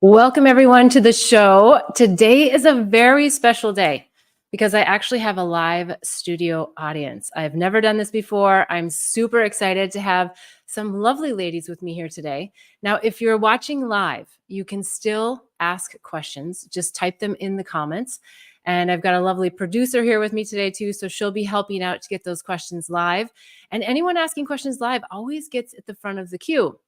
Welcome everyone to the show. Today is a very special day because I actually have a live studio audience. I've never done this before. I'm super excited to have some lovely ladies with me here today. Now, if you're watching live, you can still ask questions. Just type them in the comments. And I've got a lovely producer here with me today too, so she'll be helping out to get those questions live. And anyone asking questions live always gets at the front of the queue.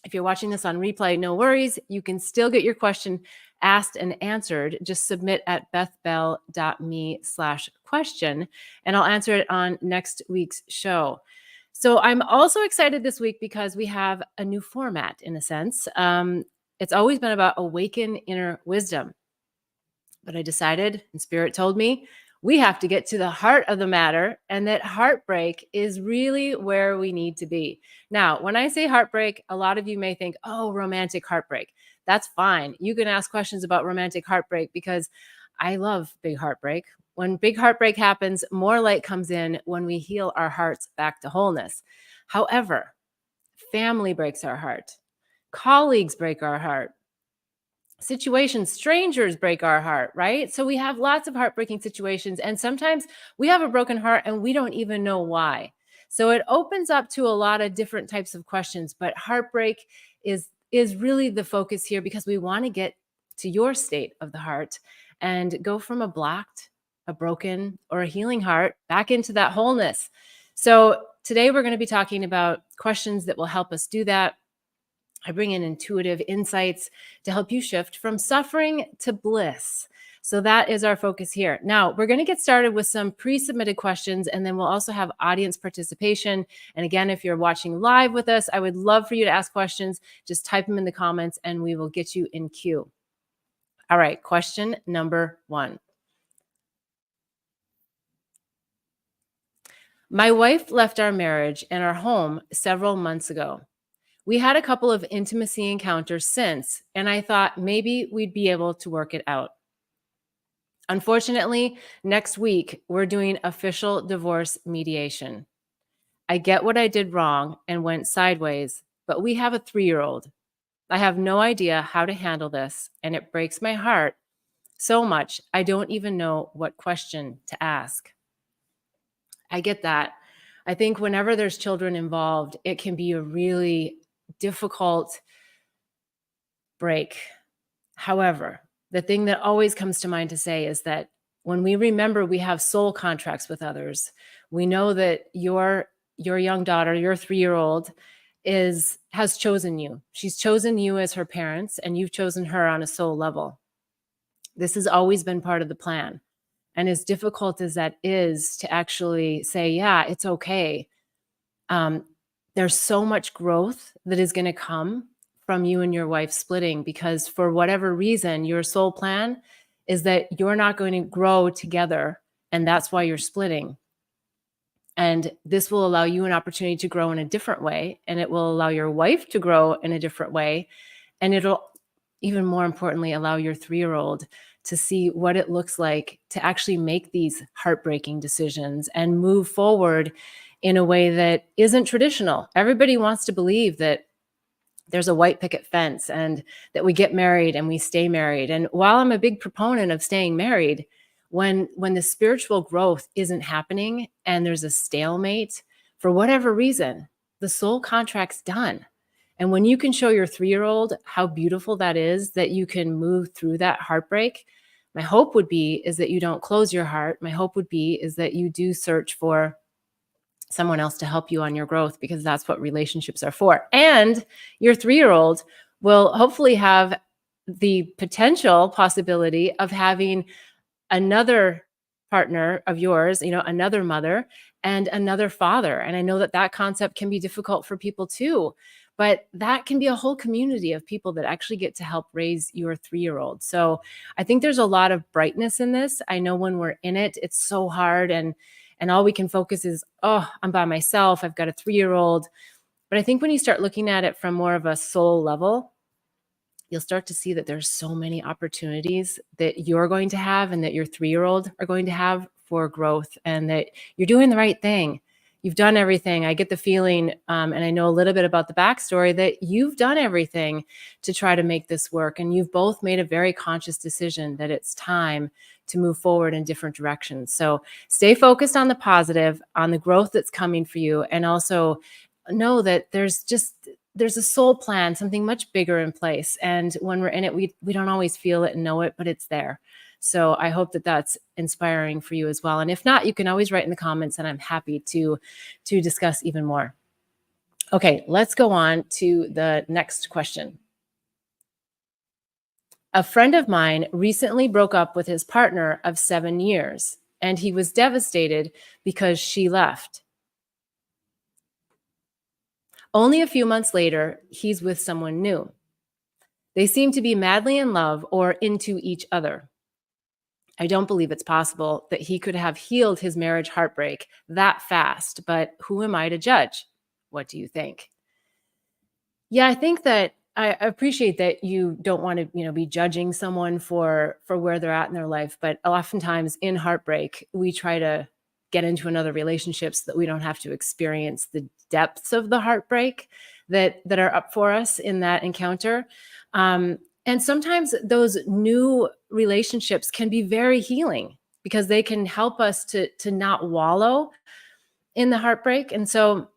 If you're watching this on replay, no worries. You can still get your question asked and answered. Just submit at bethbell.me/question, and I'll answer it on next week's show. So I'm also excited this week because we have a new format in a sense. It's always been about awaken inner wisdom. But I decided, and Spirit told me, we have to get to the heart of the matter, and that heartbreak is really where we need to be. Now, when I say heartbreak, a lot of you may think, oh, romantic heartbreak. That's fine. You can ask questions about romantic heartbreak because I love big heartbreak. When big heartbreak happens, more light comes in when we heal our hearts back to wholeness. However, family breaks our heart. Colleagues break our heart. Situations, strangers break our heart, right? So we have lots of heartbreaking situations, and sometimes we have a broken heart and we don't even know why. So it opens up to a lot of different types of questions, but heartbreak is really the focus here because we want to get to your state of the heart and go from a blocked, a broken, or a healing heart back into that wholeness. So today we're going to be talking about questions that will help us do that. I bring in intuitive insights to help you shift from suffering to bliss. So that is our focus here. Now, we're going to get started with some pre-submitted questions, and then we'll also have audience participation. And again, if you're watching live with us, I would love for you to ask questions. Just type them in the comments and we will get you in queue. All right, question number 1. My wife left our marriage and our home several months ago. We had a couple of intimacy encounters since, and I thought maybe we'd be able to work it out. Unfortunately, next week, we're doing official divorce mediation. I get what I did wrong and went sideways, but we have a 3-year-old. I have no idea how to handle this, and it breaks my heart so much I don't even know what question to ask. I get that. I think whenever there's children involved, it can be a really difficult break. However, the thing that always comes to mind to say is that when we remember we have soul contracts with others, we know that your young daughter, your 3-year-old, has chosen you. She's chosen you as her parents, and you've chosen her on a soul level. This has always been part of the plan. And as difficult as that is to actually say, yeah, it's okay. There's so much growth that is going to come from you and your wife splitting, because for whatever reason, your soul plan is that you're not going to grow together, and that's why you're splitting. And this will allow you an opportunity to grow in a different way, and it will allow your wife to grow in a different way, and it'll, even more importantly, allow your 3-year-old to see what it looks like to actually make these heartbreaking decisions and move forward in a way that isn't traditional. Everybody wants to believe that there's a white picket fence and that we get married and we stay married. And while I'm a big proponent of staying married, when the spiritual growth isn't happening and there's a stalemate for whatever reason, the soul contract's done. And when you can show your 3-year-old how beautiful that is, that you can move through that heartbreak, my hope would be is that you don't close your heart. My hope would be is that you do search for someone else to help you on your growth, because that's what relationships are for. And your 3-year-old will hopefully have the potential possibility of having another partner of yours, another mother and another father. And I know that that concept can be difficult for people too, but that can be a whole community of people that actually get to help raise your 3-year-old. So I think there's a lot of brightness in this. I know when we're in it, it's so hard, and all we can focus is, oh, I'm by myself, I've got a 3-year-old. But I think when you start looking at it from more of a soul level, you'll start to see that there's so many opportunities that you're going to have and that your 3-year-old are going to have for growth, and that you're doing the right thing. you've done everything. I get the feeling, and I know a little bit about the backstory, that you've done everything to try to make this work. And you've both made a very conscious decision that it's time to move forward in different directions. So stay focused on the positive, on the growth that's coming for you. And also know that there's a soul plan, something much bigger in place. And when we're in it, we don't always feel it and know it, but it's there. So I hope that that's inspiring for you as well. And if not, you can always write in the comments, and I'm happy to discuss even more. Okay, let's go on to the next question. A friend of mine recently broke up with his partner of 7 years, and he was devastated because she left. Only a few months later, he's with someone new. They seem to be madly in love or into each other. I don't believe it's possible that he could have healed his marriage heartbreak that fast, but who am I to judge? What do you think? Yeah, I think that I appreciate that you don't want to, be judging someone for where they're at in their life, but oftentimes in heartbreak, we try to get into another relationship so that we don't have to experience the depths of the heartbreak that are up for us in that encounter. And sometimes those new relationships can be very healing because they can help us to not wallow in the heartbreak. And so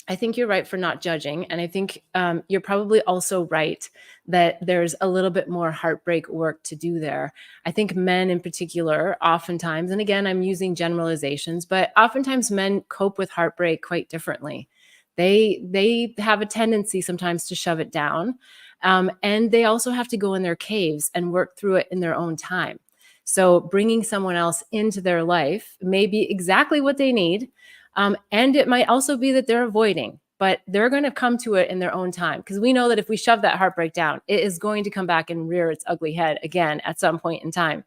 I think you're right for not judging. And I think you're probably also right that there's a little bit more heartbreak work to do there. I think men in particular, oftentimes, and again, I'm using generalizations, but oftentimes men cope with heartbreak quite differently. They have a tendency sometimes to shove it down. And they also have to go in their caves and work through it in their own time. So bringing someone else into their life may be exactly what they need. And it might also be that they're avoiding, but they're going to come to it in their own time. Because we know that if we shove that heartbreak down, it is going to come back and rear its ugly head again at some point in time.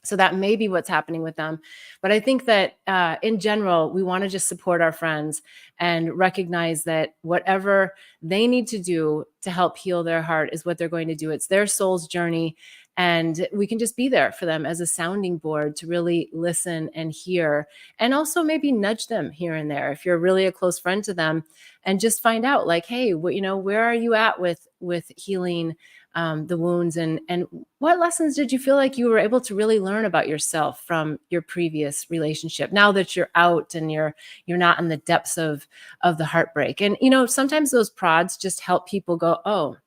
So that may be what's happening with them. But I think that in general, we want to just support our friends and recognize that whatever they need to do to help heal their heart is what they're going to do. It's their soul's journey. And we can just be there for them as a sounding board to really listen and hear, and also maybe nudge them here and there if you're really a close friend to them, and just find out like, hey, where are you at with healing the wounds, and what lessons did you feel like you were able to really learn about yourself from your previous relationship now that you're out and you're not in the depths of the heartbreak. And sometimes those prods just help people go, oh,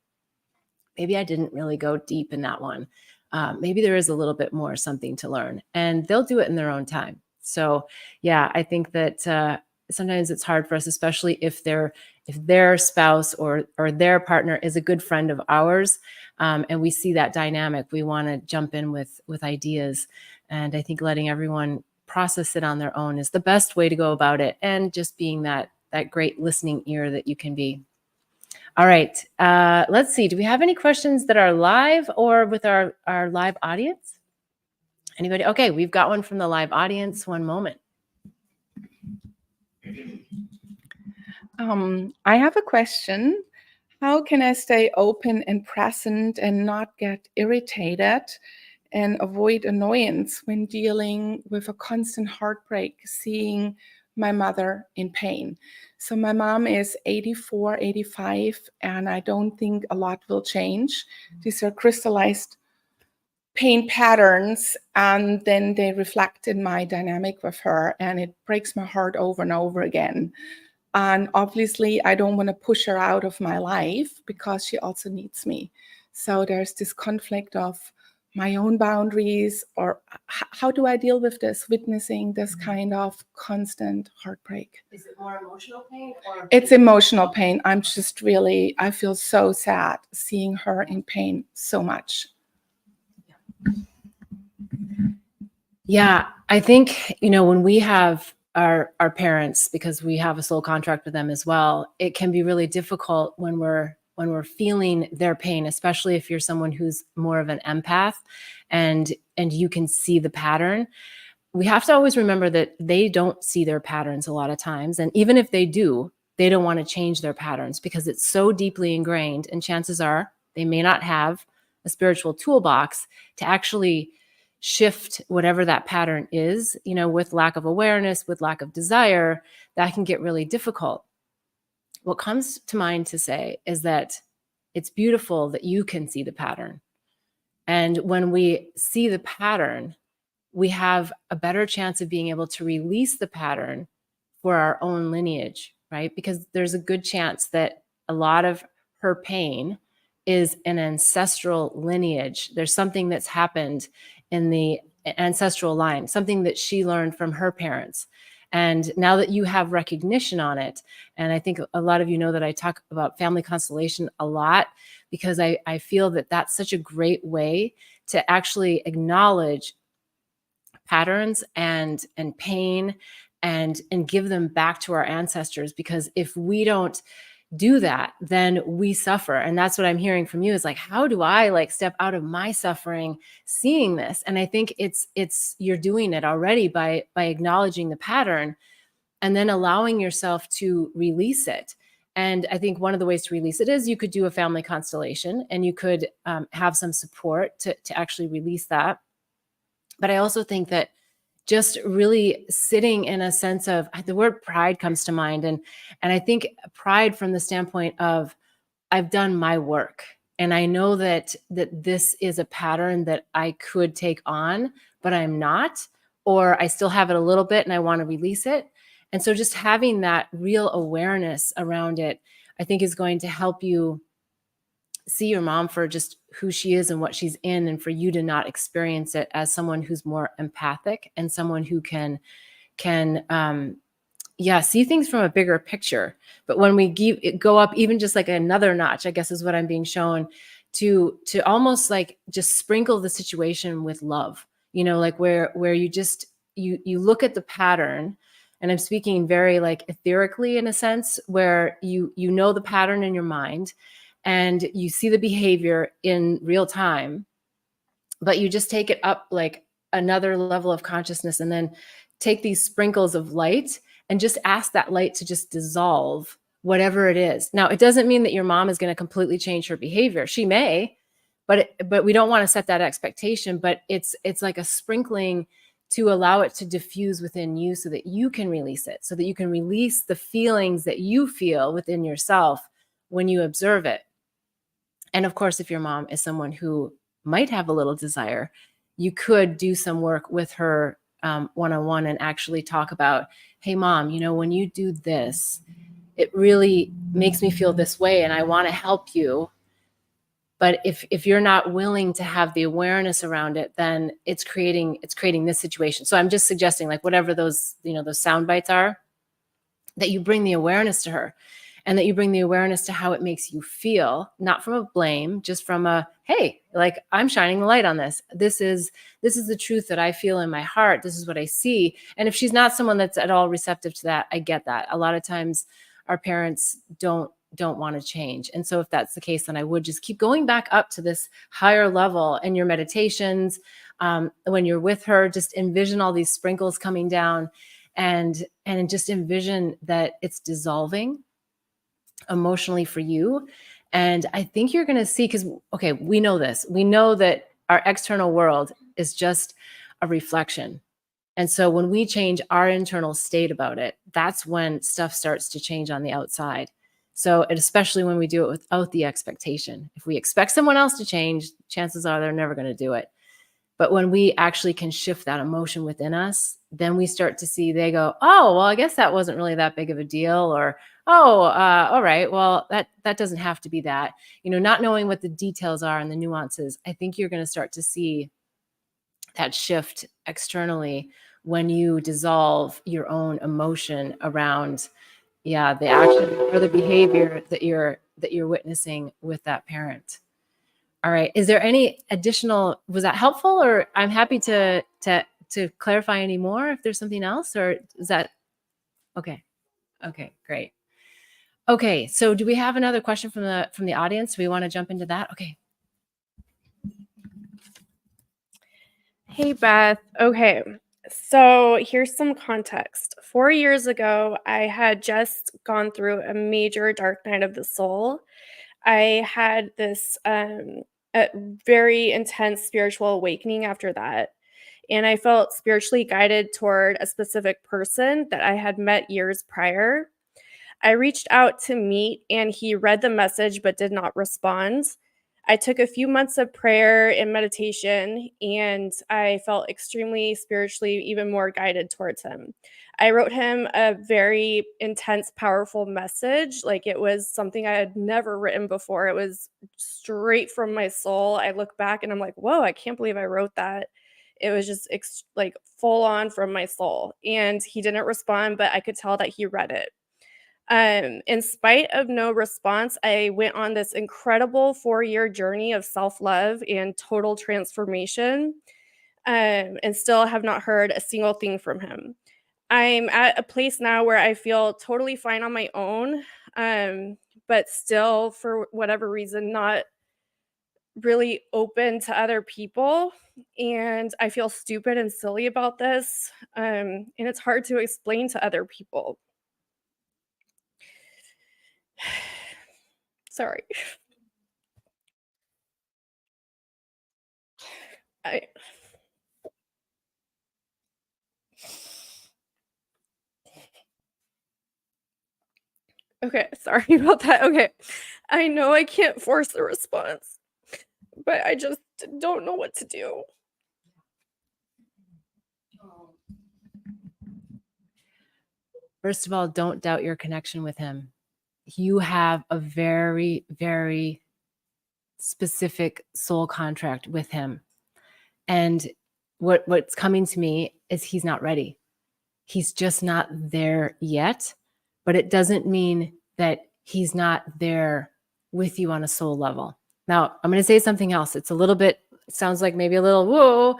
maybe I didn't really go deep in that one. Maybe there is a little bit more something to learn, and they'll do it in their own time. So yeah, I think that sometimes it's hard for us, especially if their spouse or their partner is a good friend of ours, and we see that dynamic. We want to jump in with ideas, and I think letting everyone process it on their own is the best way to go about it, and just being that great listening ear that you can be. All right, let's see. Do we have any questions that are live or with our live audience? Anybody? Okay, we've got one from the live audience. One moment. I have a question. How can I stay open and present and not get irritated and avoid annoyance when dealing with a constant heartbreak, seeing my mother in pain? So my mom is 84, 85, and I don't think a lot will change. These are crystallized pain patterns, and then they reflect in my dynamic with her, and it breaks my heart over and over again. And obviously, I don't want to push her out of my life because she also needs me. So there's this conflict of my own boundaries, or how do I deal with this, witnessing this kind of constant heartbreak? Is it more emotional pain or? It's emotional pain. I feel so sad seeing her in pain so much. Yeah, I think, when we have our parents, because we have a soul contract with them as well, it can be really difficult when we're feeling their pain, especially if you're someone who's more of an empath and you can see the pattern. We have to always remember that they don't see their patterns a lot of times. And even if they do, they don't want to change their patterns because it's so deeply ingrained. And chances are they may not have a spiritual toolbox to actually shift whatever that pattern is, with lack of awareness, with lack of desire, that can get really difficult. What comes to mind to say is that it's beautiful that you can see the pattern. And when we see the pattern, we have a better chance of being able to release the pattern for our own lineage, right? Because there's a good chance that a lot of her pain is an ancestral lineage. There's something that's happened in the ancestral line, something that she learned from her parents. And now that you have recognition on it, and I think a lot of you know that I talk about family constellation a lot, because I feel that that's such a great way to actually acknowledge patterns and pain and give them back to our ancestors. Because if we don't do that, then we suffer. And that's what I'm hearing from you, is like, how do I like step out of my suffering seeing this? And I think it's you're doing it already by acknowledging the pattern and then allowing yourself to release it. And I think one of the ways to release it is you could do a family constellation, and you could have some support to actually release that. But I also think that just really sitting in a sense of, the word pride comes to mind. And I think pride from the standpoint of, I've done my work, and I know that this is a pattern that I could take on, but I'm not, or I still have it a little bit and I want to release it. And so just having that real awareness around it, I think is going to help you see your mom for just who she is and what she's in, and for you to not experience it as someone who's more empathic and someone who can see things from a bigger picture. But when we go up even just like another notch, I guess is what I'm being shown, to almost like just sprinkle the situation with love, like where you just you look at the pattern. And I'm speaking very like etherically, in a sense, where you know the pattern in your mind and you see the behavior in real time, but you just take it up like another level of consciousness, and then take these sprinkles of light and just ask that light to just dissolve whatever it is. Now, it doesn't mean that your mom is going to completely change her behavior. She may, but we don't want to set that expectation. But it's like a sprinkling to allow it to diffuse within you, so that you can release it, so that you can release the feelings that you feel within yourself when you observe it. And of course, if your mom is someone who might have a little desire, you could do some work with her one-on-one and actually talk about, hey, mom, when you do this, it really makes me feel this way, and I want to help you. But if you're not willing to have the awareness around it, then it's creating this situation. So I'm just suggesting, like, whatever those sound bites are, that you bring the awareness to her. And that you bring the awareness to how it makes you feel, not from a blame, just from a, hey, like, I'm shining the light on this. This is the truth that I feel in my heart. This is what I see. And if she's not someone that's at all receptive to that, I get that. A lot of times our parents don't want to change. And so if that's the case, then I would just keep going back up to this higher level in your meditations. When you're with her, just envision all these sprinkles coming down, and just envision that it's dissolving emotionally for you. And I think you're going to see, because, okay, we know this. We know that our external world is just a reflection. And so when we change our internal state about it, that's when stuff starts to change on the outside. So, and especially when we do it without the expectation. If we expect someone else to change, chances are they're never going to do it. But when we actually can shift that emotion within us, then we start to see, they go, oh, well, I guess that wasn't really that big of a deal. Or, oh, all right, well, that doesn't have to be that. Not knowing what the details are and the nuances, I think you're going to start to see that shift externally when you dissolve your own emotion around, the action or the behavior that you're witnessing with that parent. All right. Is there any additional, was that helpful? Or I'm happy to clarify any more if there's something else, or is that okay? Okay, great. Okay. So do we have another question from the audience? Do we want to jump into that? Okay. Hey, Beth. Okay. So here's some context. 4 years ago, I had just gone through a major dark night of the soul. I had this a very intense spiritual awakening after that. and I felt spiritually guided toward a specific person that I had met years prior. I reached out to meet, and he read the message but did not respond. I took a few months of prayer and meditation, and I felt extremely spiritually even more guided towards him. I wrote him a very intense, powerful message. Like, it was something I had never written before. It was straight from my soul. I look back and I'm like, whoa, I can't believe I wrote that. It was just like full on from my soul. And he didn't respond, but I could tell that he read it. In spite of no response, I went on this incredible 4-year journey of self love and total transformation, and still have not heard a single thing from him. I'm at a place now where I feel totally fine on my own, but still, for whatever reason, not really open to other people. And I feel stupid and silly about this. And it's hard to explain to other people. Sorry. I Okay, sorry about that. Okay. I know I can't force a response, but I just don't know what to do. First of all, don't doubt your connection with him. You have a very, very specific soul contract with him. And what's coming to me is he's not ready. He's just not there yet, but it doesn't mean that he's not there with you on a soul level. Now, I'm going to say something else. It's a little bit, it sounds like maybe a little, whoa.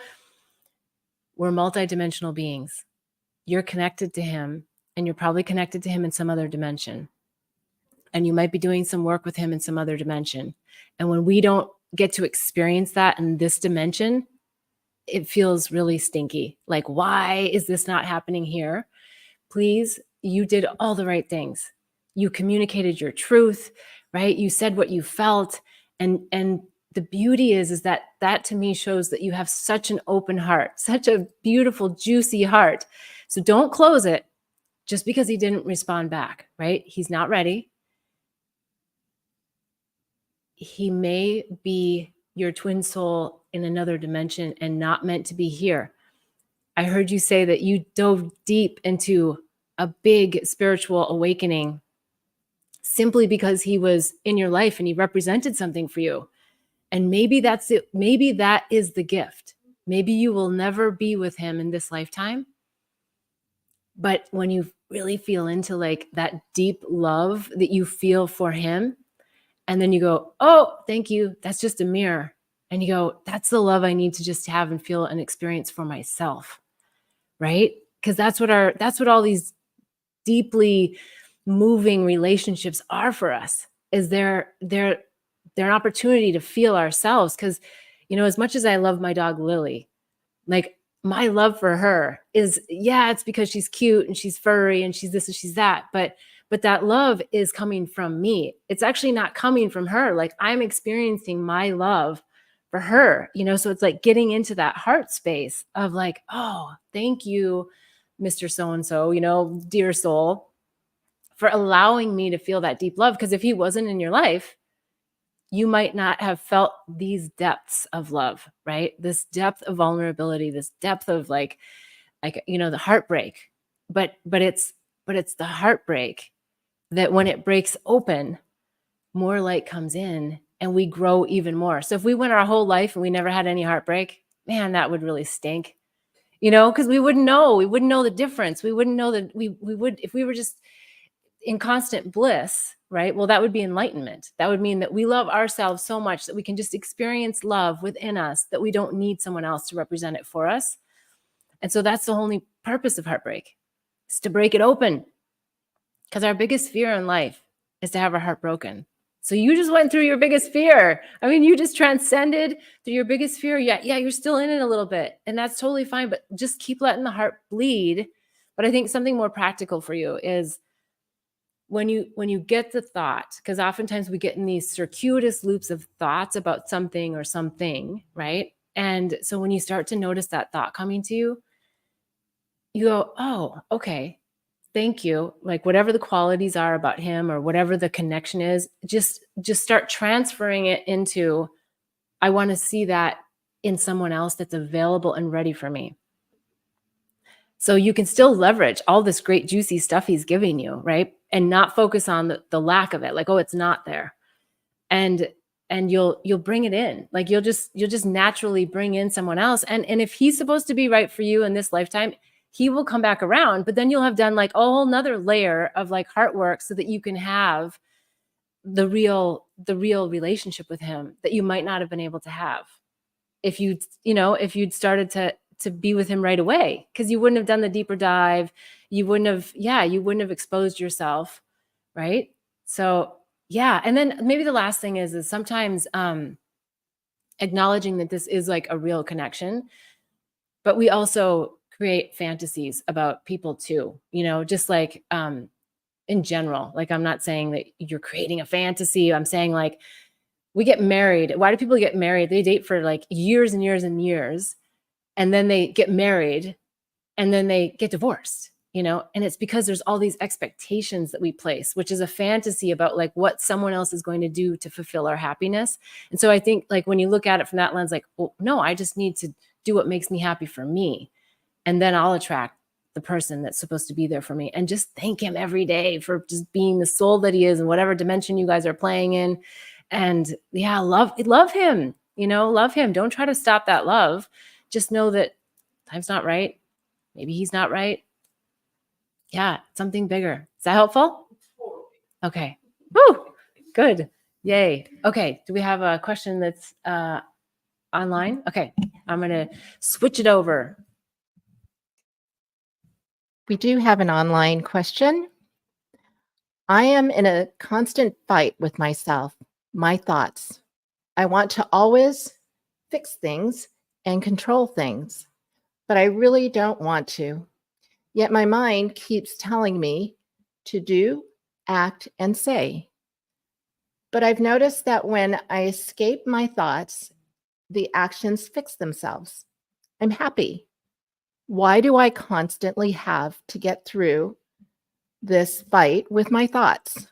We're multidimensional beings. You're connected to him, and you're probably connected to him in some other dimension. And you might be doing some work with him in some other dimension. And when we don't get to experience that in this dimension, it feels really stinky. Like, why is this not happening here? Please, you did all the right things. You communicated your truth, right? You said what you felt. And the beauty is that to me shows that you have such an open heart, such a beautiful, juicy heart. So don't close it just because he didn't respond back, right? He's not ready. He may be your twin soul in another dimension and not meant to be here. I heard you say that you dove deep into a big spiritual awakening simply because he was in your life and he represented something for you. And maybe that's it. Maybe that is the gift. Maybe you will never be with him in this lifetime. But when you really feel into like that deep love that you feel for him, and then you go, oh, thank you. That's just a mirror. And you go, that's the love I need to just have and feel and experience for myself. Right? Because that's what all these deeply moving relationships are for us, is they're an opportunity to feel ourselves. Because, as much as I love my dog Lily, like my love for her is, yeah, it's because she's cute and she's furry and she's this and she's that. But that love is coming from me. It's actually not coming from her. Like, I'm experiencing my love for her, so it's like getting into that heart space of like, oh, thank you, Mr. So-and-so, dear soul, for allowing me to feel that deep love. Because if he wasn't in your life, you might not have felt these depths of love, right? This depth of vulnerability, this depth of like, the heartbreak. But it's the heartbreak that when it breaks open, more light comes in and we grow even more. So if we went our whole life and we never had any heartbreak, man, that would really stink, because we wouldn't know the difference. We wouldn't know that we would, if we were just in constant bliss, right? Well, that would be enlightenment. That would mean that we love ourselves so much that we can just experience love within us, that we don't need someone else to represent it for us. And so that's the only purpose of heartbreak, is to break it open. Because our biggest fear in life is to have our heart broken. So you just went through your biggest fear. I mean, you just transcended through your biggest fear. Yeah, you're still in it a little bit, and that's totally fine, but just keep letting the heart bleed. But I think something more practical for you is when you get the thought, because oftentimes we get in these circuitous loops of thoughts about something or something, right? And so when you start to notice that thought coming to you, you go, oh, okay, thank you. Like whatever the qualities are about him or whatever the connection is, just start transferring it into, I want to see that in someone else that's available and ready for me. So you can still leverage all this great juicy stuff he's giving you, right? And not focus on the lack of it. Like, oh, it's not there. And you'll bring it in. Like you'll just naturally bring in someone else. And if he's supposed to be right for you in this lifetime, he will come back around, but then you'll have done like a whole nother layer of like heart work so that you can have the real relationship with him that you might not have been able to have if you'd started to be with him right away, because you wouldn't have done the deeper dive. You wouldn't have exposed yourself. Right. So yeah. And then maybe the last thing is sometimes acknowledging that this is like a real connection, but we also create fantasies about people too, just like in general. Like, I'm not saying that you're creating a fantasy. I'm saying like we get married. Why do people get married? They date for like years and years and years, and then they get married and then they get divorced, and it's because there's all these expectations that we place, which is a fantasy about like what someone else is going to do to fulfill our happiness. And so I think like when you look at it from that lens, like, well, no, I just need to do what makes me happy for me. And then I'll attract the person that's supposed to be there for me, and just thank him every day for just being the soul that he is in whatever dimension you guys are playing in. And yeah, love him, love him. Don't try to stop that love. Just know that time's not right. Maybe he's not right. Yeah, something bigger. Is that helpful? Okay. Woo, good. Yay. Okay. Do we have a question that's online? Okay. I'm going to switch it over. We do have an online question. I am in a constant fight with myself, my thoughts. I want to always fix things and control things, but I really don't want to. Yet my mind keeps telling me to do, act, and say. But I've noticed that when I escape my thoughts, the actions fix themselves. I'm happy. Why do I constantly have to get through this fight with my thoughts?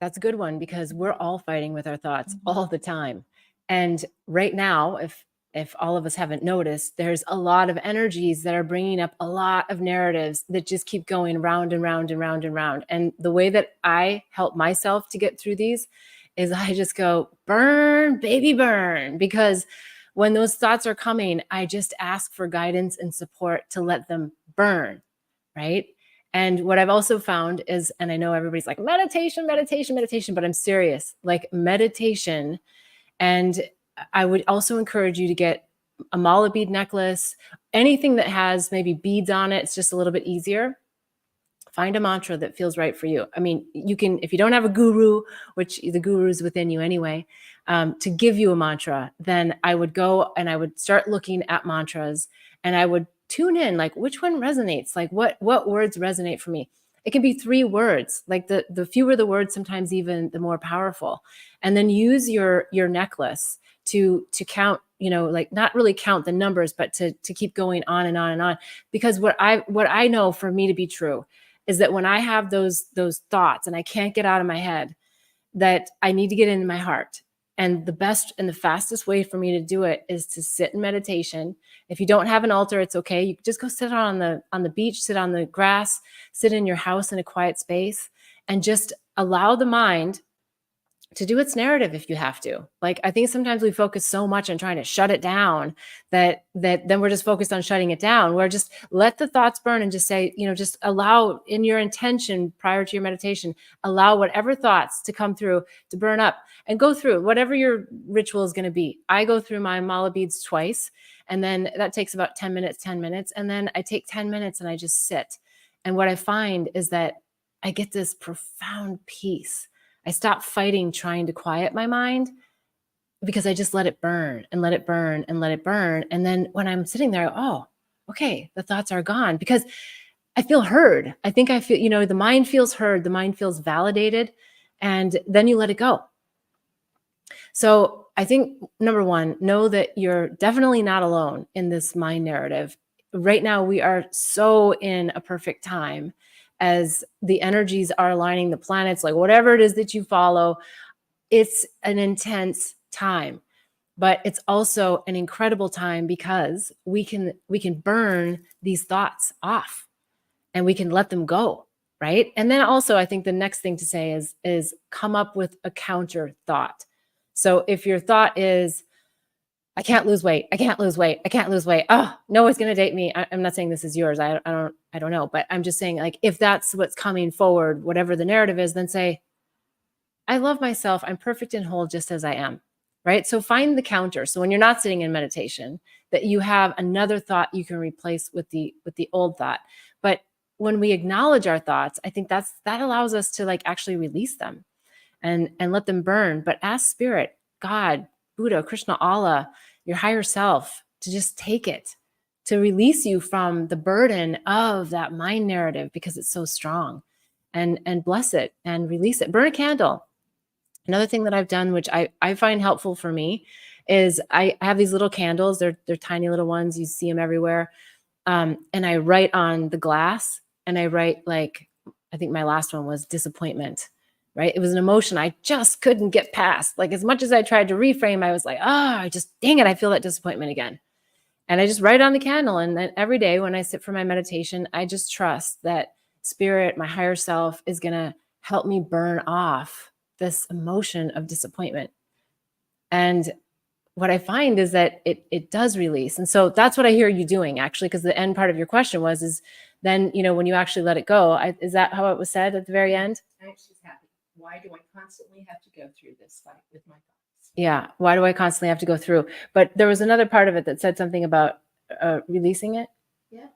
That's a good one, because we're all fighting with our thoughts all the time. And right now, if all of us haven't noticed, there's a lot of energies that are bringing up a lot of narratives that just keep going round and round and round and round. And the way that I help myself to get through these is I just go, burn, baby, burn. Because when those thoughts are coming, I just ask for guidance and support to let them burn, right? And what I've also found is, and I know everybody's like, meditation, but I'm serious, like meditation. And I would also encourage you to get a mala bead necklace, anything that has maybe beads on it. It's just a little bit easier. Find a mantra that feels right for you. I mean, you can, if you don't have a guru, which the guru is within you anyway, to give you a mantra, then I would go and I would start looking at mantras, and I would tune in, like, which one resonates? Like what words resonate for me? It can be 3 words. Like the fewer the words, sometimes even the more powerful. And then use your necklace to count, like not really count the numbers, but to keep going on and on and on. Because what I know for me to be true is that when I have those thoughts and I can't get out of my head, that I need to get into my heart. And the best and the fastest way for me to do it is to sit in meditation. If you don't have an altar, it's okay. You can just go sit on the beach, sit on the grass, sit in your house in a quiet space, and just allow the mind to do its narrative if you have to. Like, I think sometimes we focus so much on trying to shut it down that then we're just focused on shutting it down. Where just let the thoughts burn and just say, just allow in your intention prior to your meditation, allow whatever thoughts to come through to burn up, and go through whatever your ritual is going to be. I go through my mala beads twice, and then that takes about 10 minutes. And then I take 10 minutes and I just sit. And what I find is that I get this profound peace. I stop fighting, trying to quiet my mind, because I just let it burn and let it burn and let it burn. And then when I'm sitting there, oh, okay, the thoughts are gone, because I feel heard. I think I feel, the mind feels heard, the mind feels validated, and then you let it go. So I think number one, know that you're definitely not alone in this mind narrative. Right now, we are so in a perfect time as the energies are aligning, the planets, like whatever it is that you follow, it's an intense time. But it's also an incredible time because we can burn these thoughts off and we can let them go, right? And then also I think the next thing to say is come up with a counter thought. So if your thought is, I can't lose weight, I can't lose weight, I can't lose weight. Oh, no one's going to date me. I'm not saying this is yours. I don't know, but I'm just saying, like, if that's what's coming forward, whatever the narrative is, then say, I love myself. I'm perfect and whole just as I am, right? So find the counter. So when you're not sitting in meditation, that you have another thought you can replace with the old thought. But when we acknowledge our thoughts, I think that allows us to like actually release them and let them burn. But ask Spirit, God, Buddha, Krishna, Allah, your higher self, to just take it, to release you from the burden of that mind narrative because it's so strong, and bless it and release it. Burn a candle. Another thing that I've done, which I find helpful for me, is I have these little candles. They're tiny little ones. You see them everywhere. And I write on the glass, and I write, like, I think my last one was disappointment, right? It was an emotion I just couldn't get past. Like, as much as I tried to reframe, I was like, dang it, I feel that disappointment again. And I just write on the candle. And then every day when I sit for my meditation, I just trust that Spirit, my higher self, is going to help me burn off this emotion of disappointment. And what I find is that it does release. And so that's what I hear you doing, actually, because the end part of your question is then, when you actually let it go, is that how it was said at the very end? She's happy. Why do I constantly have to go through this fight with my thoughts? Yeah. Why do I constantly have to go through? But there was another part of it that said something about releasing it. Yeah.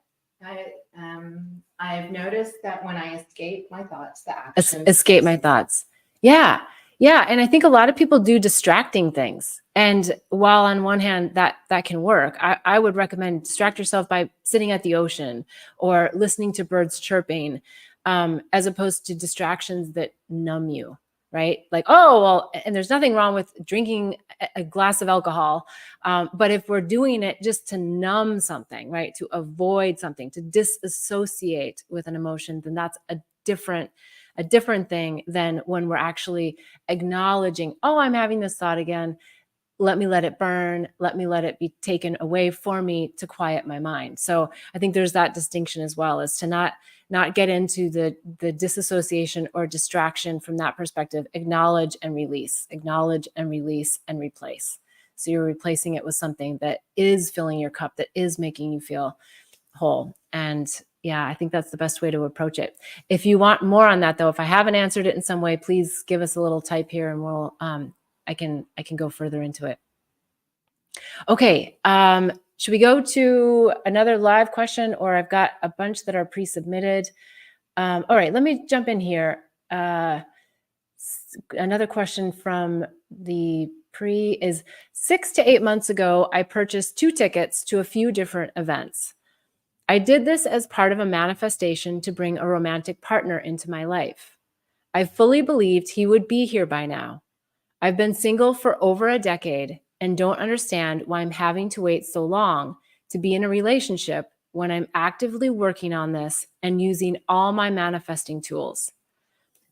I've noticed that when I escape my thoughts, the actions Escape my thoughts. Yeah. Yeah. And I think a lot of people do distracting things. And while on one hand that can work, I would recommend distract yourself by sitting at the ocean or listening to birds chirping, as opposed to distractions that numb you, right? Like, oh, well, and there's nothing wrong with drinking a glass of alcohol. But if we're doing it just to numb something, right, to avoid something, to disassociate with an emotion, then that's a different thing than when we're actually acknowledging, oh, I'm having this thought again. Let me let it burn. Let me let it be taken away for me to quiet my mind. So I think there's that distinction as well, as to not get into the disassociation or distraction from that perspective. Acknowledge and release, and replace. So you're replacing it with something that is filling your cup, that is making you feel whole. And yeah, I think that's the best way to approach it. If you want more on that, though, if I haven't answered it in some way, please give us a little type here, and we'll I can go further into it. Okay, should we go to another live question, or I've got a bunch that are pre-submitted? All right, let me jump in here. Another question from the pre is 6 to 8 months ago, I purchased 2 tickets to a few different events. I did this as part of a manifestation to bring a romantic partner into my life. I fully believed he would be here by now. I've been single for over a decade and don't understand why I'm having to wait so long to be in a relationship when I'm actively working on this and using all my manifesting tools.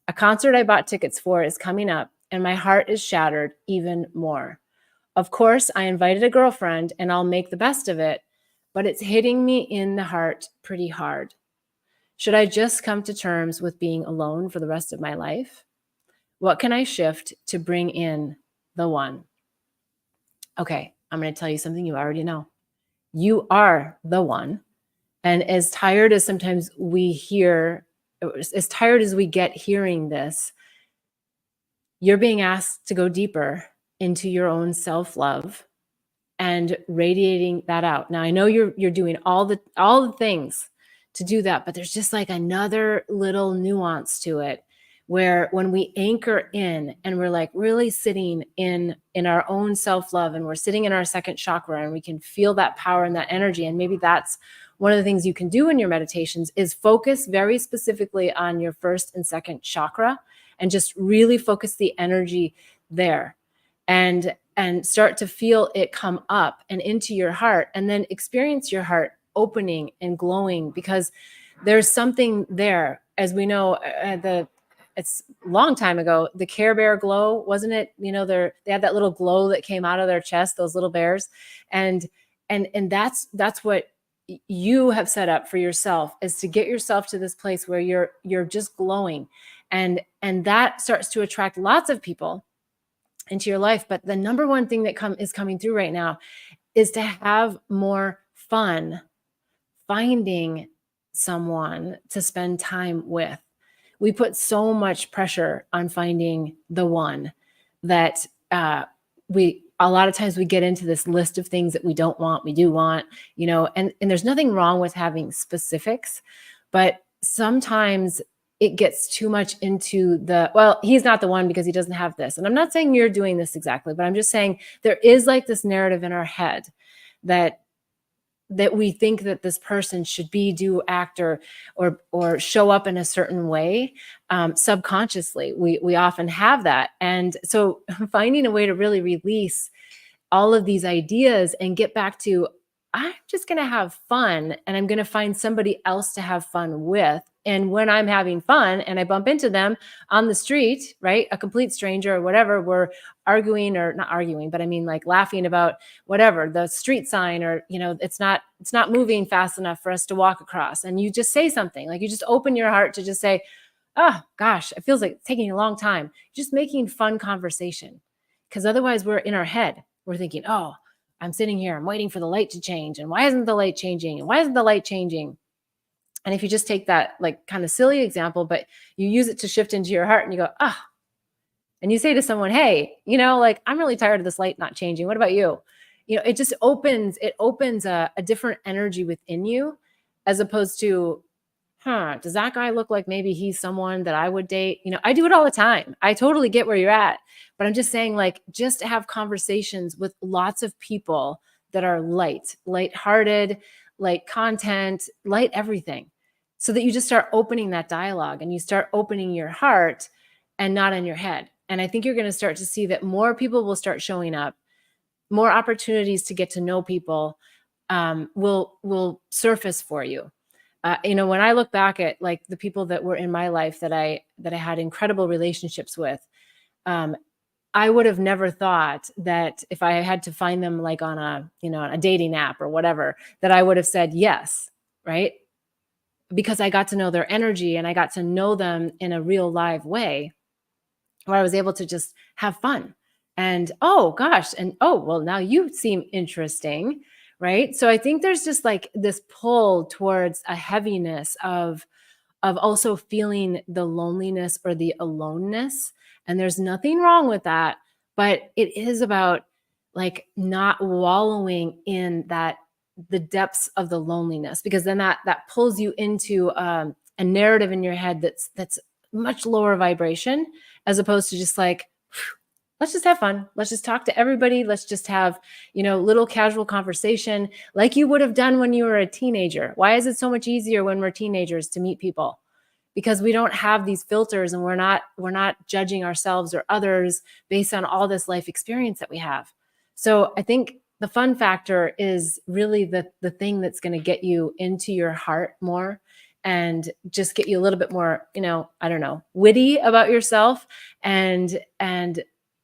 A concert I bought tickets for is coming up, and my heart is shattered even more. Of course, I invited a girlfriend and I'll make the best of it, but it's hitting me in the heart pretty hard. Should I just come to terms with being alone for the rest of my life? What can I shift to bring in the one? Okay, I'm going to tell you something you already know. You are the one. And as tired as sometimes we hear, as tired as we get hearing this, you're being asked to go deeper into your own self-love and radiating that out. Now, I know you're doing all the things to do that, but there's just like another little nuance to it, where when we anchor in and we're like really sitting in our own self-love, and we're sitting in our second chakra, and we can feel that power and that energy. And maybe that's one of the things you can do in your meditations, is focus very specifically on your first and second chakra and just really focus the energy there. And and start to feel it come up and into your heart, and then experience your heart opening and glowing, because there's something there. As we know, it's a long time ago, the Care Bear glow, wasn't it? You know, they had that little glow that came out of their chest, those little bears. And that's what you have set up for yourself, is to get yourself to this place where you're just glowing. And that starts to attract lots of people into your life. But the number one thing that is coming through right now is to have more fun finding someone to spend time with. We put so much pressure on finding the one that a lot of times we get into this list of things that we don't want, we do want, you know, and there's nothing wrong with having specifics, but sometimes it gets too much into well, he's not the one because he doesn't have this. And I'm not saying you're doing this exactly, but I'm just saying there is like this narrative in our head that we think that this person should be, do, act, or show up in a certain way. Subconsciously, we often have that. And so finding a way to really release all of these ideas and get back to, I'm just going to have fun, and I'm going to find somebody else to have fun with. And when I'm having fun and I bump into them on the street, right, a complete stranger or whatever, we're arguing, or not arguing, but I mean like laughing about whatever, the street sign, or, you know, it's not moving fast enough for us to walk across. And you just say something, like you just open your heart to just say, oh gosh, it feels like it's taking a long time. Just making fun conversation. Because otherwise we're in our head. We're thinking, oh, I'm sitting here, I'm waiting for the light to change. And why isn't the light changing? And why isn't the light changing? And if you just take that like kind of silly example, but you use it to shift into your heart and you go, and you say to someone, hey, you know, like, I'm really tired of this light not changing. What about you? You know, it just opens a different energy within you, as opposed to, does that guy look like maybe he's someone that I would date? You know, I do it all the time. I totally get where you're at, but I'm just saying, like, just to have conversations with lots of people that are lighthearted, light content, light everything, so that you just start opening that dialogue and you start opening your heart and not in your head. And I think you're going to start to see that more people will start showing up, more opportunities to get to know people will surface for you. You know, when I look back at like the people that were in my life that I had incredible relationships with, I would have never thought that if I had to find them like on a dating app or whatever, that I would have said yes, right? Because I got to know their energy and I got to know them in a real live way, where I was able to just have fun. And oh gosh, and oh, well, now you seem interesting, right? So I think there's just like this pull towards a heaviness of also feeling the loneliness or the aloneness. And there's nothing wrong with that, but it is about like not wallowing in the depths of the loneliness, because then that pulls you into a narrative in your head that's much lower vibration, as opposed to just like, let's just have fun. Let's just talk to everybody. Let's just have, little casual conversation like you would have done when you were a teenager. Why is it so much easier when we're teenagers to meet people? Because we don't have these filters, and we're not judging ourselves or others based on all this life experience that we have. So I think the fun factor is really the thing that's going to get you into your heart more, and just get you a little bit more, witty about yourself, and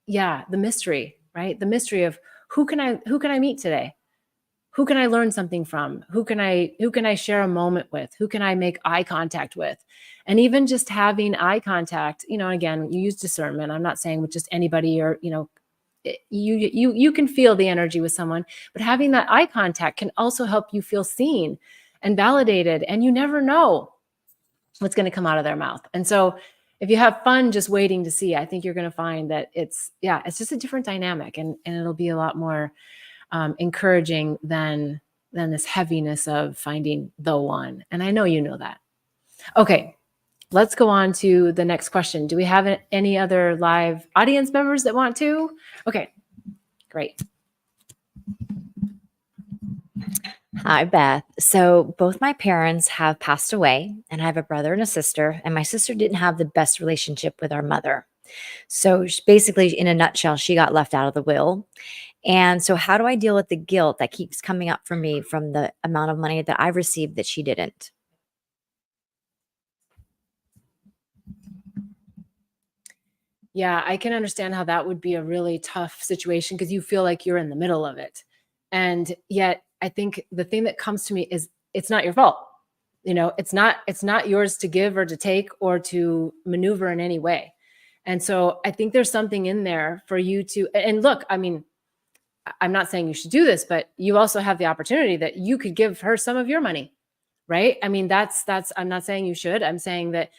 yeah, the mystery, right? The mystery of who can I meet today? Who can I learn something from? Who can I share a moment with? Who can I make eye contact with? And even just having eye contact, again, you use discernment. I'm not saying with just anybody, or, you can feel the energy with someone, but having that eye contact can also help you feel seen and validated. And you never know what's going to come out of their mouth. And so if you have fun just waiting to see, I think you're going to find that it's just a different dynamic, and it'll be a lot more encouraging than this heaviness of finding the one. And I know you know that. Okay, let's go on to the next question. Do we have any other live audience members that want to? Okay, great. Hi, Beth. So both my parents have passed away, and I have a brother and a sister, and my sister didn't have the best relationship with our mother. So basically, in a nutshell, she got left out of the will. And so, how do I deal with the guilt that keeps coming up for me from the amount of money that I've received that she didn't? Yeah, I can understand how that would be a really tough situation because you feel like you're in the middle of it. And yet I think the thing that comes to me is it's not your fault. It's not yours to give or to take or to maneuver in any way. And so I think there's something in there for you to, and look, I mean, I'm not saying you should do this, but you also have the opportunity that you could give her some of your money, right? I mean, that's I'm not saying you should. I'm saying that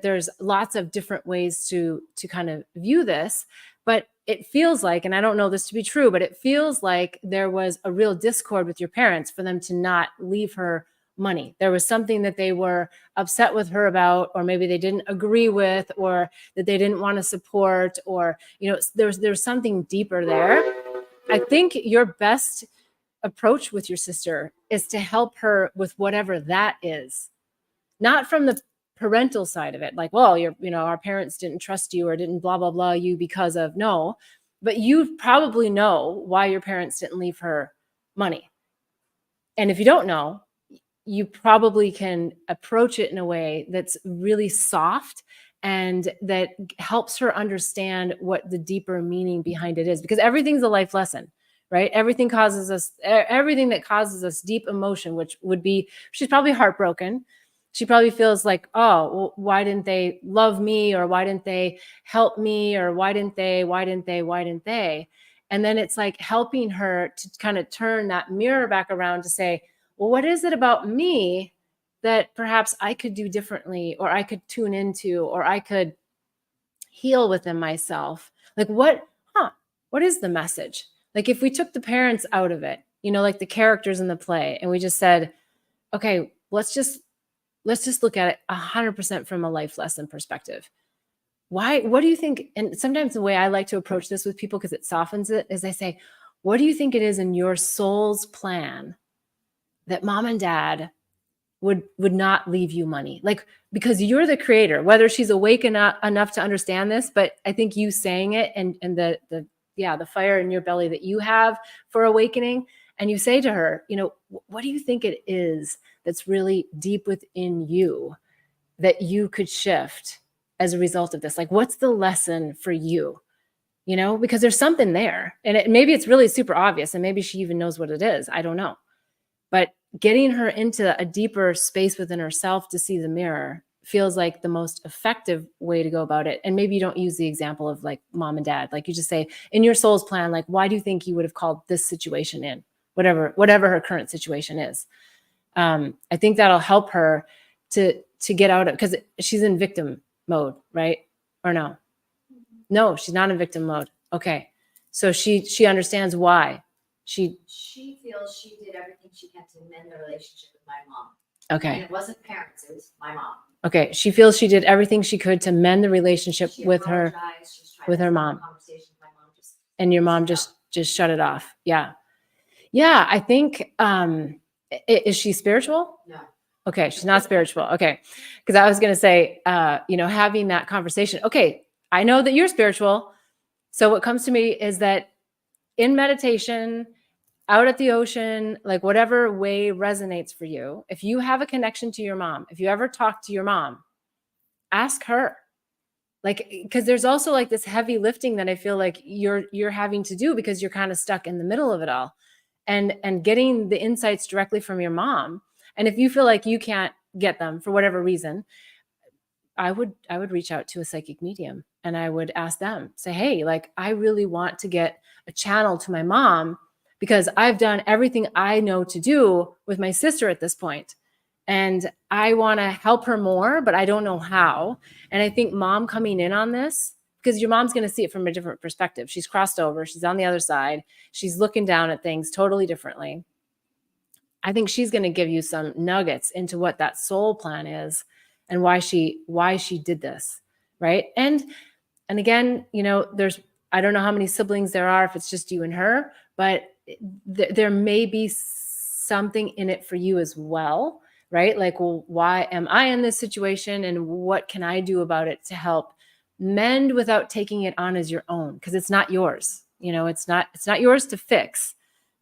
there's lots of different ways to kind of view this, but it feels like, and I don't know this to be true, but it feels like there was a real discord with your parents for them to not leave her money. There was something that they were upset with her about, or maybe they didn't agree with, or that they didn't want to support, or there's something deeper there. I think your best approach with your sister is to help her with whatever that is, not from the parental side of it, like, well, our parents didn't trust you or didn't blah blah blah you because of, no, but you probably know why your parents didn't leave her money. And if you don't know, you probably can approach it in a way that's really soft and that helps her understand what the deeper meaning behind it is, because everything's a life lesson, right? Everything that causes us deep emotion, which would be, she's probably heartbroken. She probably feels like, oh, well, why didn't they love me? Or why didn't they help me? Or why didn't they? And then it's like helping her to kind of turn that mirror back around to say, well, what is it about me that perhaps I could do differently, or I could tune into, or I could heal within myself? Like what is the message? Like if we took the parents out of it, like the characters in the play, and we just said, okay, let's just look at it 100% from a life lesson perspective. What do you think? And sometimes the way I like to approach this with people, because it softens it, is I say, what do you think it is in your soul's plan that mom and dad would not leave you money? Like, because you're the creator, whether she's awake enough to understand this, but I think you saying it and the fire in your belly that you have for awakening, and you say to her, what do you think it is that's really deep within you that you could shift as a result of this? Like, what's the lesson for you? Because there's something there, and maybe it's really super obvious, and maybe she even knows what it is. I don't know. But getting her into a deeper space within herself to see the mirror feels like the most effective way to go about it. And maybe you don't use the example of like mom and dad. Like you just say, in your soul's plan, like, why do you think you would have called this situation in? Whatever her current situation is. I think that'll help her to get out of, because she's in victim mode, right? Or no? No, she's not in victim mode. Okay. So she understands why. She feels she did everything she can to mend the relationship with my mom. Okay. And it wasn't parents, it was my mom. Okay. She feels she did everything she could to mend the relationship with her mom. And your mom just shut it off. Yeah. Yeah. I think, is she spiritual? No. Okay. She's not spiritual. Okay. Because I was going to say, having that conversation. Okay. I know that you're spiritual. So what comes to me is that in meditation, out at the ocean, like whatever way resonates for you, if you have a connection to your mom, if you ever talk to your mom, ask her. Like, because there's also like this heavy lifting that I feel like you're having to do because you're kind of stuck in the middle of it all, and getting the insights directly from your mom. And if you feel like you can't get them for whatever reason, I would reach out to a psychic medium and I would ask them, say, hey, like, I really want to get a channel to my mom because I've done everything I know to do with my sister at this point. And I want to help her more, but I don't know how. And I think mom coming in on this, because your mom's going to see it from a different perspective. She's crossed over. She's on the other side. She's looking down at things totally differently. I think she's going to give you some nuggets into what that soul plan is and why she did this. Right. And again, I don't know how many siblings there are, if it's just you and her, but there may be something in it for you as well. Right. Like, well, why am I in this situation and what can I do about it to help mend without taking it on as your own, because it's not yours. It's not yours to fix,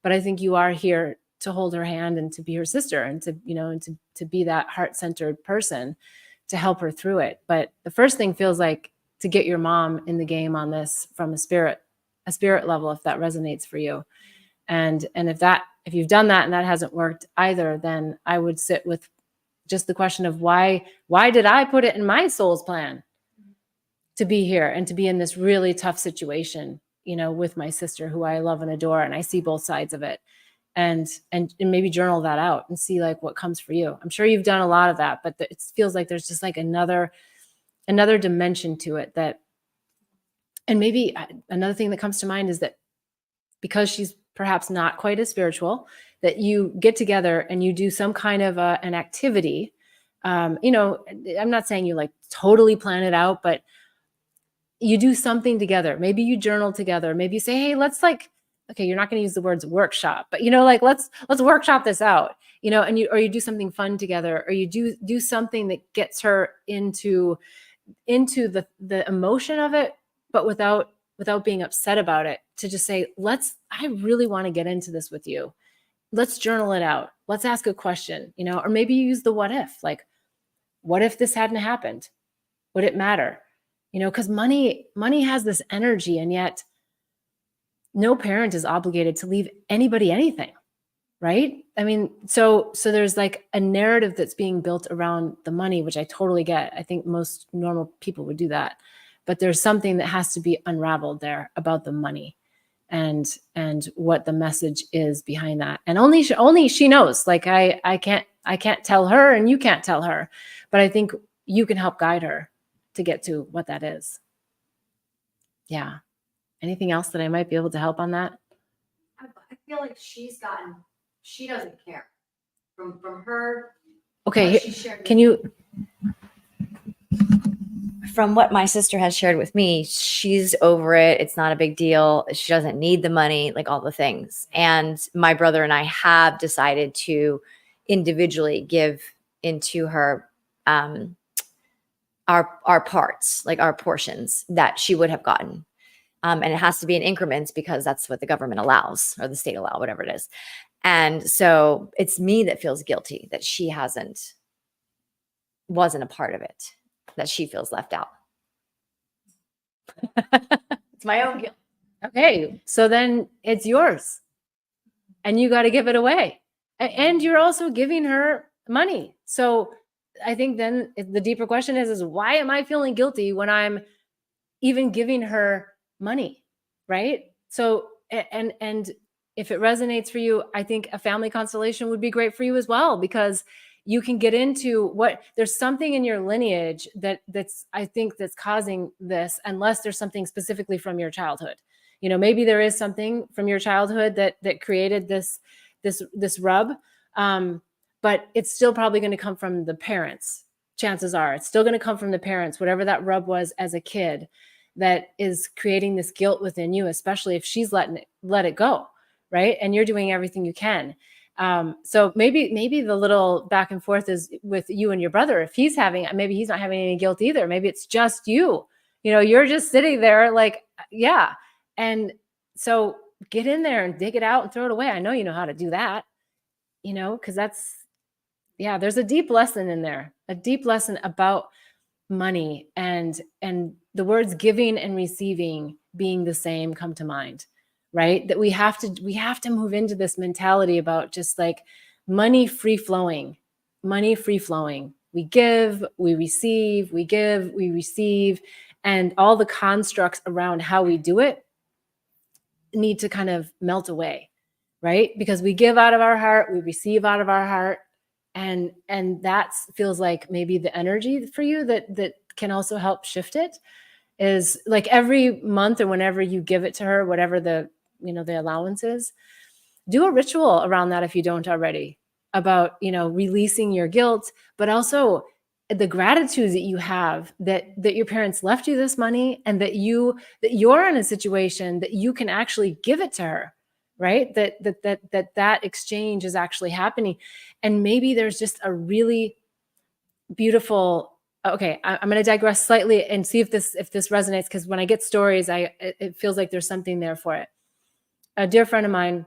but I think you are here to hold her hand and to be her sister and to be that heart-centered person to help her through it. But the first thing feels like to get your mom in the game on this from a spirit level, if that resonates for you. And if you've done that and that hasn't worked either, then I would sit with just the question of why did I put it in my soul's plan to be here and to be in this really tough situation, with my sister who I love and adore, and I see both sides of it. And maybe journal that out and see like what comes for you. I'm sure you've done a lot of that, but it feels like there's just like another dimension to it and maybe another thing that comes to mind is that because she's perhaps not quite as spiritual, that you get together and you do some kind of an activity. I'm not saying you like totally plan it out, but you do something together. Maybe you journal together. Maybe you say, hey, let's okay, you're not going to use the words workshop, but let's workshop this out, and you do something fun together, or you do something that gets her into the emotion of it, but without being upset about it, to just say, I really want to get into this with you. Let's journal it out. Let's ask a question, or maybe you use the what if, like, what if this hadn't happened? Would it matter? Because money has this energy, and yet no parent is obligated to leave anybody anything, right? I mean, so there's like a narrative that's being built around the money, which I totally get. I think most normal people would do that. But there's something that has to be unraveled there about the money and what the message is behind that. And only she knows. Like I can't tell her and you can't tell her, but I think you can help guide her to get to what that is. Yeah. Anything else that I might be able to help on that? I feel like she doesn't care from her. Okay. what she shared Can with you, From what my sister has shared with me, she's over it. It's not a big deal. She doesn't need the money, like all the things. And my brother and I have decided to individually give into her our parts, like our portions that she would have gotten. And it has to be in increments because that's what the government allows, or the state allow, whatever it is. And so it's me that feels guilty that she wasn't a part of it, that she feels left out. It's my own guilt. okay, so then it's yours and you got to give it away. And you're also giving her money. So I think then the deeper question is why am I feeling guilty when I'm even giving her money, right? So, and if it resonates for you, I think a family constellation would be great for you as well, because you can get into there's something in your lineage that's causing this, unless there's something specifically from your childhood. Maybe there is something from your childhood that created this rub, but it's still probably going to come from the parents. Chances are it's still going to come from the parents, whatever that rub was as a kid that is creating this guilt within you, especially if she's let it go, right? And you're doing everything you can. So maybe the little back and forth is with you and your brother. If maybe he's not having any guilt either. Maybe it's just you. You're just sitting there like, yeah. And so get in there and dig it out and throw it away. I know you know how to do that, because there's a deep lesson in there, a deep lesson about money, and the words giving and receiving being the same come to mind, right? That we have to move into this mentality about just like money free flowing. We give, we receive, we give, we receive, and all the constructs around how we do it need to kind of melt away, right? Because we give out of our heart, we receive out of our heart. And that feels like maybe the energy for you that can also help shift it is like every month or whenever you give it to her, whatever the allowance is, do a ritual around that if you don't already, about, releasing your guilt, but also the gratitude that you have that your parents left you this money, and that you're in a situation that you can actually give it to her. Right? That exchange is actually happening. And maybe there's just a really beautiful okay, I'm going to digress slightly and see if this resonates, because when I get stories, it feels like there's something there for it. A dear friend of mine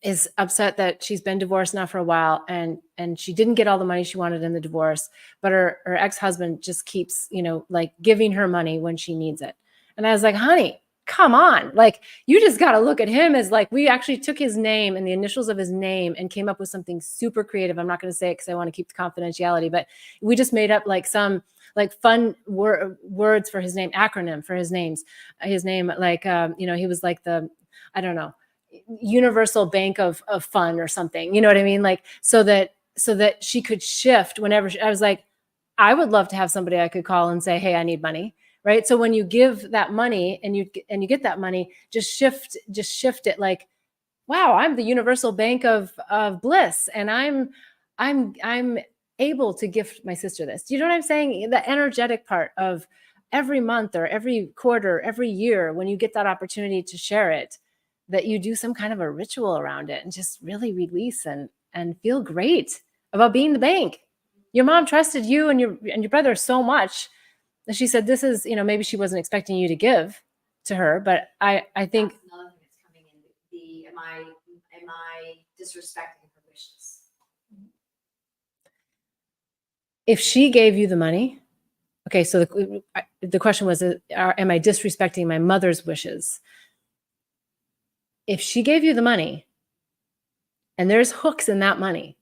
is upset that she's been divorced now for a while, and she didn't get all the money she wanted in the divorce, but her ex-husband just keeps, like giving her money when she needs it. And I was like, honey, come on. Like, you just got to look at him as like, we actually took his name and the initials of his name and came up with something super creative. I'm not going to say it because I want to keep the confidentiality, but we just made up like some like fun words for his name, acronym for his name, like, he was like the, I don't know, universal bank of fun or something, you know what I mean? Like, so that she could shift whenever I was like, I would love to have somebody I could call and say, hey, I need money. Right. So when you give that money and you get that money, just shift it like, wow, I'm the universal bank of bliss. And I'm able to gift my sister this. Do you know what I'm saying? The energetic part of every month or every quarter, every year, when you get that opportunity to share it, that you do some kind of a ritual around it and just really release and feel great about being the bank. Your mom trusted you and your brother so much. She said, this is, maybe she wasn't expecting you to give to her, but I think That's another thing that's coming in. Am I disrespecting her wishes? if she gave you the money, okay, so the question was, am I disrespecting my mother's wishes? If she gave you the money and there's hooks in that money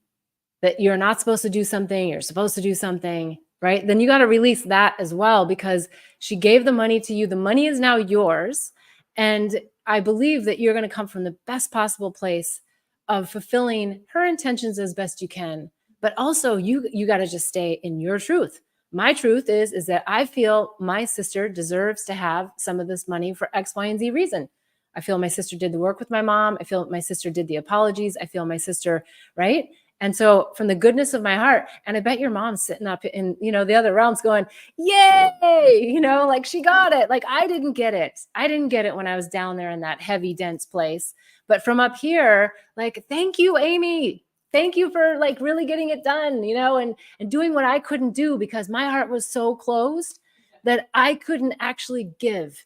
that you're not supposed to do something, you're supposed to do something, right? Then you got to release that as well, because she gave the money to you. The money is now yours. And I believe that you're going to come from the best possible place of fulfilling her intentions as best you can. But also you got to just stay in your truth. My truth is that I feel my sister deserves to have some of this money for X, Y, and Z reason. I feel my sister did the work with my mom. I feel my sister did the apologies. I feel my sister, right? And so from the goodness of my heart, and I bet your mom's sitting up in, the other realms going, yay, like she got it. Like I didn't get it. I didn't get it when I was down there in that heavy, dense place. But from up here, like, thank you, Amy. Thank you for like really getting it done, and doing what I couldn't do because my heart was so closed that I couldn't actually give.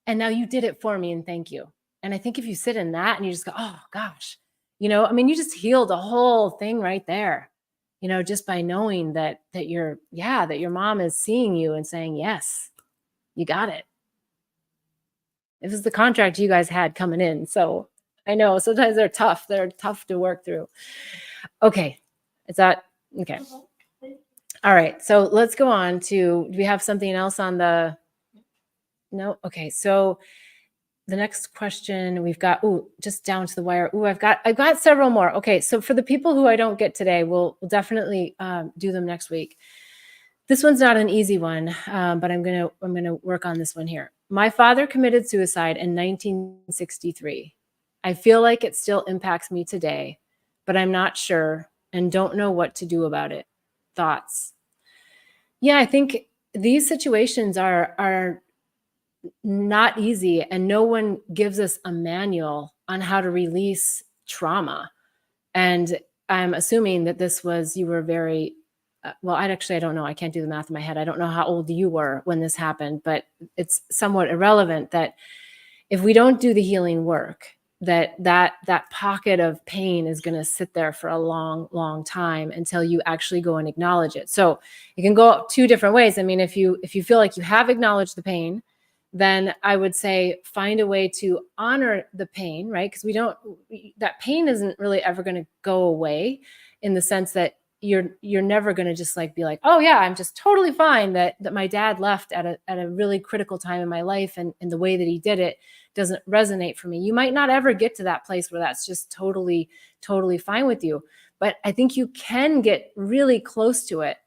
And now you did it for me, and thank you. And I think if you sit in that and you just go, oh gosh, you just healed the whole thing right there, just by knowing that your mom is seeing you and saying, yes, you got it. It was the contract you guys had coming in. So I know sometimes they're tough. They're tough to work through. Okay. Is that okay? All right. So let's go on to, do we have something else on the, no? Okay. So the next question we've got, just down to the wire. I've got several more. Okay. So for the people who I don't get today, we'll definitely do them next week. This one's not an easy one, but I'm going to work on this one here. My father committed suicide in 1963. I feel like it still impacts me today, but I'm not sure and don't know what to do about it. Thoughts? Yeah, I think these situations are not easy, and no one gives us a manual on how to release trauma. And I'm assuming that you were very, I don't know. I can't do the math in my head. I don't know how old you were when this happened, but it's somewhat irrelevant that if we don't do the healing work, that pocket of pain is going to sit there for a long, long time until you actually go and acknowledge it. So it can go two different ways. I mean, if you feel like you have acknowledged the pain, then I would say find a way to honor the pain, right? Because that pain isn't really ever going to go away, in the sense that you're never going to just like be like, oh yeah, I'm just totally fine that my dad left at a really critical time in my life, and the way that he did it doesn't resonate for me. You might not ever get to that place where that's just totally, totally fine with you. But I think you can get really close to it.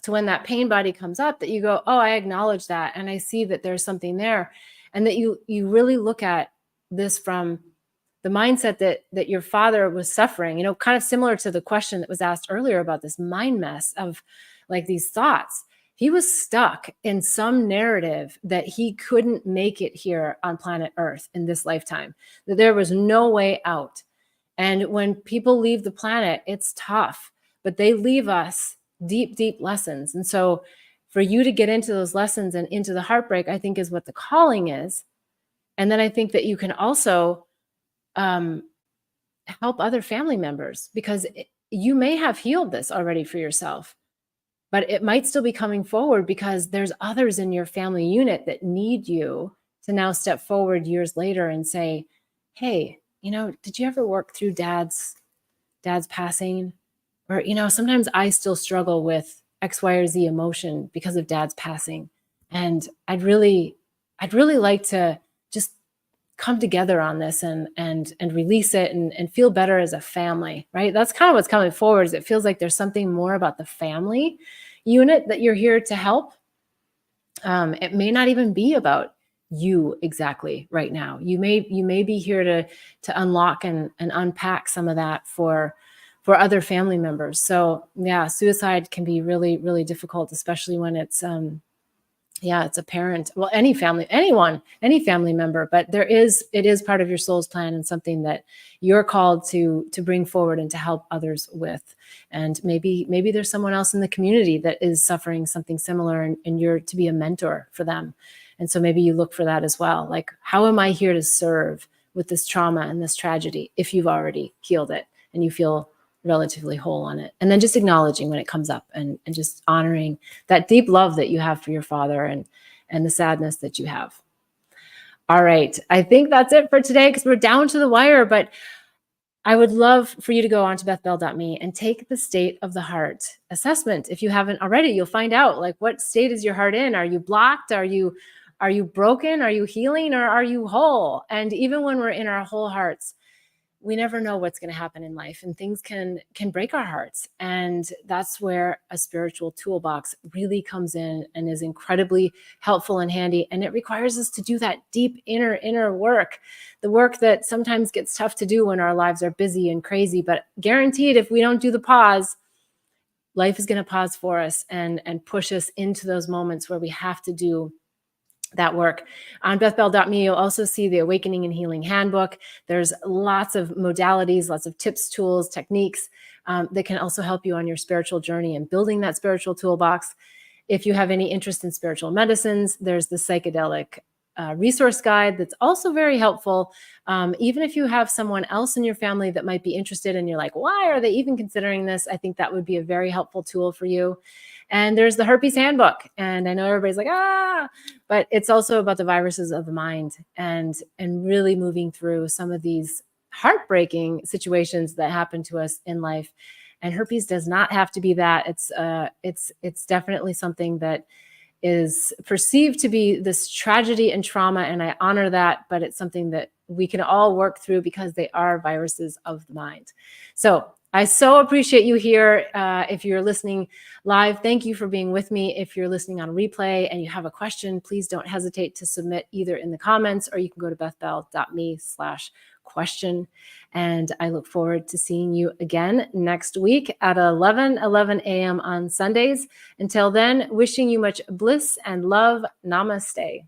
So when that pain body comes up, that you go, oh, I acknowledge that. And I see that there's something there. And that you really look at this from the mindset that your father was suffering, kind of similar to the question that was asked earlier about this mind mess of like these thoughts. He was stuck in some narrative that he couldn't make it here on planet Earth in this lifetime, that there was no way out. And when people leave the planet, it's tough, but they leave us deep, deep lessons. And so for you to get into those lessons and into the heartbreak, I think is what the calling is. And then I think that you can also help other family members, because you may have healed this already for yourself, but it might still be coming forward because there's others in your family unit that need you to now step forward years later and say, hey, did you ever work through dad's passing? Or, sometimes I still struggle with X, Y, or Z emotion because of dad's passing. And I'd really like to just come together on this and release it and feel better as a family, right? That's kind of what's coming forward, is it feels like there's something more about the family unit that you're here to help. It may not even be about you exactly right now. You may be here to unlock and unpack some of that for other family members. So yeah, suicide can be really, really difficult, especially when it's it's a parent, well, any family member, but it is part of your soul's plan and something that you're called to bring forward and to help others with. And maybe there's someone else in the community that is suffering something similar, and you're to be a mentor for them. And so maybe you look for that as well. Like, how am I here to serve with this trauma and this tragedy, if you've already healed it and you feel relatively whole on it? And then just acknowledging when it comes up and just honoring that deep love that you have for your father and the sadness that you have. All right. I think that's it for today, because we're down to the wire, but I would love for you to go on to bethbell.me and take the State of the Heart assessment. If you haven't already, you'll find out, like, what state is your heart in? Are you blocked? Are you broken? Are you healing, or are you whole? And even when we're in our whole hearts, we never know what's going to happen in life, and things can break our hearts. And that's where a spiritual toolbox really comes in and is incredibly helpful and handy. And it requires us to do that deep inner work, the work that sometimes gets tough to do when our lives are busy and crazy, but guaranteed, if we don't do the pause, life is going to pause for us and push us into those moments where we have to do that work. On bethbell.me, you'll also see the Awakening and Healing Handbook. There's lots of modalities, lots of tips, tools, techniques that can also help you on your spiritual journey and building that spiritual toolbox. If you have any interest in spiritual medicines, there's the psychedelic resource guide that's also very helpful. Even if you have someone else in your family that might be interested and you're like, why are they even considering this? I think that would be a very helpful tool for you. And there's the herpes handbook. And I know everybody's like, but it's also about the viruses of the mind and really moving through some of these heartbreaking situations that happen to us in life. And herpes does not have to be that. It's definitely something that is perceived to be this tragedy and trauma, and I honor that, but it's something that we can all work through because they are viruses of the mind. So I so appreciate you here. If you're listening live, thank you for being with me. If you're listening on replay and you have a question, please don't hesitate to submit either in the comments, or you can go to bethbell.me/question. And I look forward to seeing you again next week at 11 a.m. on Sundays. Until then, wishing you much bliss and love. Namaste.